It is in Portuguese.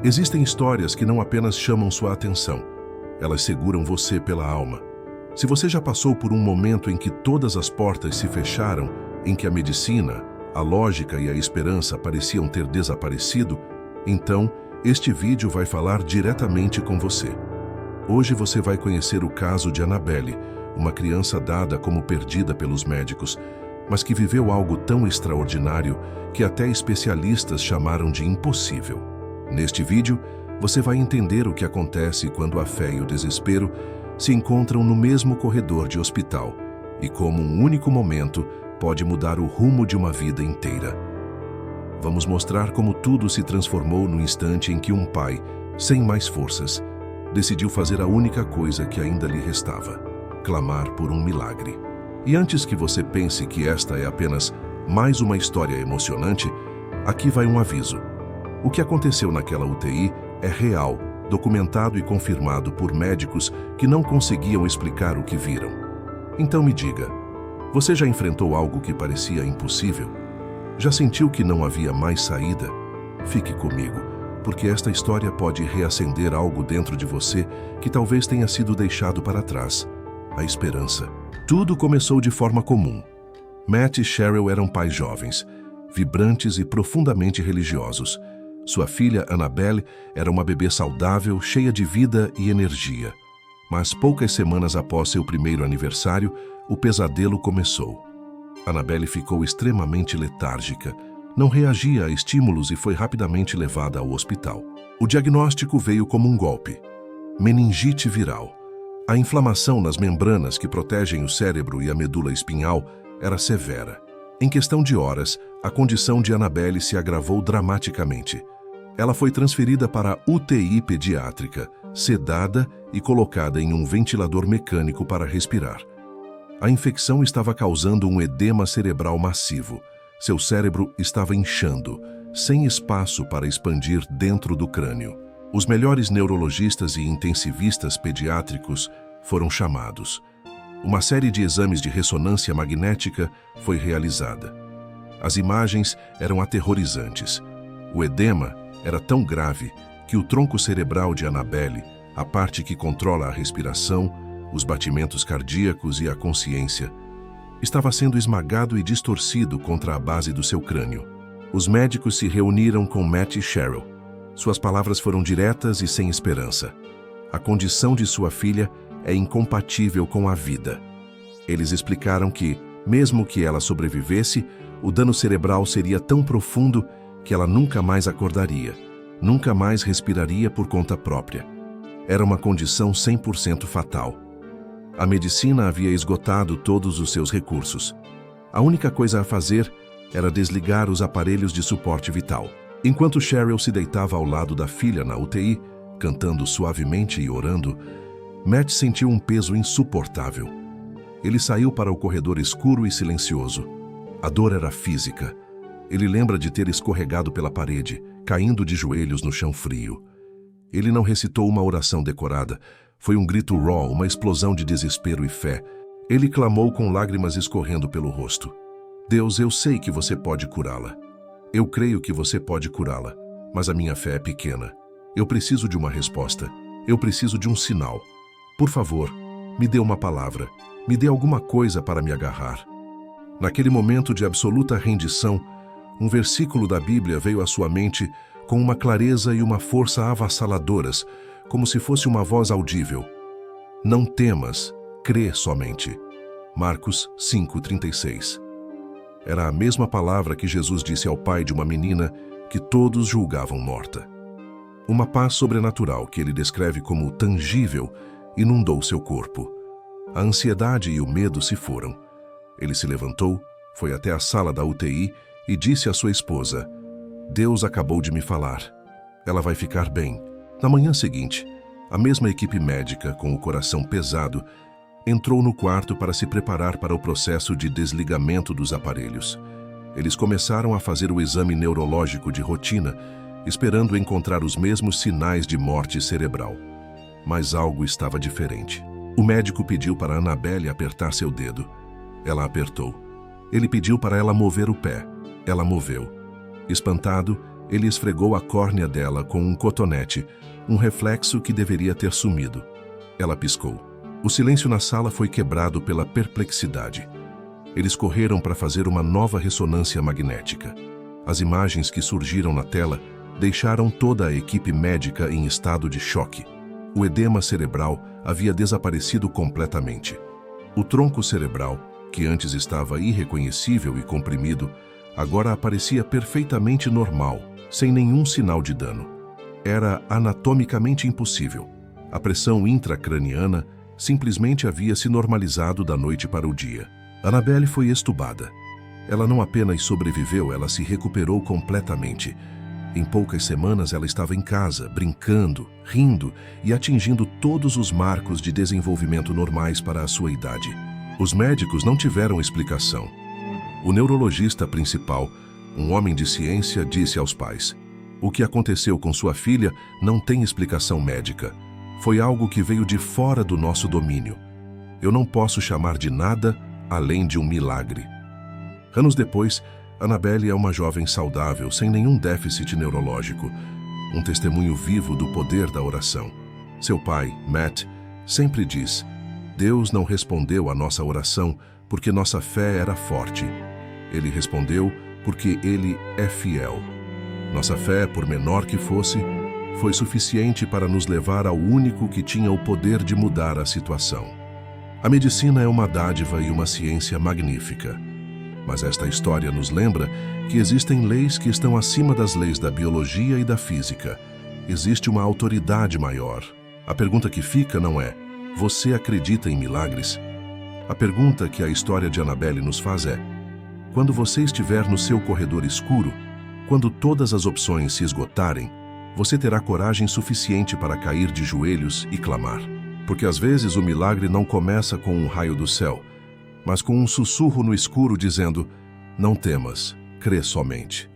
Existem histórias que não apenas chamam sua atenção, elas seguram você pela alma. Se você já passou por um momento em que todas as portas se fecharam, em que a medicina, a lógica e a esperança pareciam ter desaparecido, então este vídeo vai falar diretamente com você. Hoje você vai conhecer o caso de Annabelle, uma criança dada como perdida pelos médicos, mas que viveu algo tão extraordinário que até especialistas chamaram de impossível. Neste vídeo, você vai entender o que acontece quando a fé e o desespero se encontram no mesmo corredor de hospital e como um único momento pode mudar o rumo de uma vida inteira. Vamos mostrar como tudo se transformou no instante em que um pai, sem mais forças, decidiu fazer a única coisa que ainda lhe restava: clamar por um milagre. E antes que você pense que esta é apenas mais uma história emocionante, aqui vai um aviso. O que aconteceu naquela UTI é real, documentado e confirmado por médicos que não conseguiam explicar o que viram. Então me diga, você já enfrentou algo que parecia impossível? Já sentiu que não havia mais saída? Fique comigo, porque esta história pode reacender algo dentro de você que talvez tenha sido deixado para trás: a esperança. Tudo começou de forma comum. Matt e Cheryl eram pais jovens, vibrantes e profundamente religiosos. Sua filha, Annabelle, era uma bebê saudável, cheia de vida e energia. Mas poucas semanas após seu primeiro aniversário, o pesadelo começou. Annabelle ficou extremamente letárgica, não reagia a estímulos e foi rapidamente levada ao hospital. O diagnóstico veio como um golpe: meningite viral. A inflamação nas membranas que protegem o cérebro e a medula espinhal era severa. Em questão de horas, a condição de Annabelle se agravou dramaticamente. Ela foi transferida para a UTI pediátrica, sedada e colocada em um ventilador mecânico para respirar. A infecção estava causando um edema cerebral massivo. Seu cérebro estava inchando, sem espaço para expandir dentro do crânio. Os melhores neurologistas e intensivistas pediátricos foram chamados. Uma série de exames de ressonância magnética foi realizada. As imagens eram aterrorizantes. O edema era tão grave que o tronco cerebral de Annabelle, a parte que controla a respiração, os batimentos cardíacos e a consciência, estava sendo esmagado e distorcido contra a base do seu crânio. Os médicos se reuniram com Matt e Cheryl. Suas palavras foram diretas e sem esperança. A condição de sua filha é incompatível com a vida. Eles explicaram que, mesmo que ela sobrevivesse, o dano cerebral seria tão profundo que ela nunca mais acordaria, nunca mais respiraria por conta própria. Era uma condição 100% fatal. A medicina havia esgotado todos os seus recursos. A única coisa a fazer era desligar os aparelhos de suporte vital. Enquanto Cheryl se deitava ao lado da filha na UTI, cantando suavemente e orando, Matt sentiu um peso insuportável. Ele saiu para o corredor escuro e silencioso. A dor era física. Ele lembra de ter escorregado pela parede, caindo de joelhos no chão frio. Ele não recitou uma oração decorada. Foi um grito raw, uma explosão de desespero e fé. Ele clamou com lágrimas escorrendo pelo rosto: Deus, eu sei que você pode curá-la. Eu creio que você pode curá-la, mas a minha fé é pequena. Eu preciso de uma resposta. Eu preciso de um sinal. Por favor, me dê uma palavra. Me dê alguma coisa para me agarrar. Naquele momento de absoluta rendição, um versículo da Bíblia veio à sua mente com uma clareza e uma força avassaladoras, como se fosse uma voz audível. Não temas, crê somente. Marcos 5:36. Era a mesma palavra que Jesus disse ao pai de uma menina que todos julgavam morta. Uma paz sobrenatural que ele descreve como tangível inundou seu corpo. A ansiedade e o medo se foram. Ele se levantou, foi até a sala da UTI e disse à sua esposa: Deus acabou de me falar. Ela vai ficar bem. Na manhã seguinte, a mesma equipe médica, com o coração pesado, entrou no quarto para se preparar para o processo de desligamento dos aparelhos. Eles começaram a fazer o exame neurológico de rotina, esperando encontrar os mesmos sinais de morte cerebral. Mas algo estava diferente. O médico pediu para Annabelle apertar seu dedo. Ela apertou. Ele pediu para ela mover o pé. Ela moveu. Espantado, Ele esfregou a córnea dela com um cotonete, um reflexo que deveria ter sumido. Ela piscou. O silêncio na sala foi quebrado pela perplexidade. Eles correram para fazer uma nova ressonância magnética. As imagens que surgiram na tela deixaram toda a equipe médica em estado de choque. O edema cerebral havia desaparecido completamente. O tronco cerebral, que antes estava irreconhecível e comprimido, agora aparecia perfeitamente normal, sem nenhum sinal de dano. Era anatomicamente impossível. A pressão intracraniana simplesmente havia se normalizado da noite para o dia. Annabelle foi estubada. Ela não apenas sobreviveu, ela se recuperou completamente. Em poucas semanas ela estava em casa, brincando, rindo e atingindo todos os marcos de desenvolvimento normais para a sua idade. Os médicos não tiveram explicação. O neurologista principal, um homem de ciência, disse aos pais: "O que aconteceu com sua filha não tem explicação médica. Foi algo que veio de fora do nosso domínio. Eu não posso chamar de nada além de um milagre." Anos depois, Annabelle é uma jovem saudável, sem nenhum déficit neurológico, um testemunho vivo do poder da oração. Seu pai, Matt, sempre diz: "Deus não respondeu à nossa oração porque nossa fé era forte. Ele respondeu porque Ele é fiel. Nossa fé, por menor que fosse, foi suficiente para nos levar ao único que tinha o poder de mudar a situação." A medicina é uma dádiva e uma ciência magnífica. Mas esta história nos lembra que existem leis que estão acima das leis da biologia e da física. Existe uma autoridade maior. A pergunta que fica não é: você acredita em milagres? A pergunta que a história de Annabelle nos faz é: quando você estiver no seu corredor escuro, quando todas as opções se esgotarem, você terá coragem suficiente para cair de joelhos e clamar. Porque às vezes o milagre não começa com um raio do céu, mas com um sussurro no escuro dizendo: "Não temas, crê somente."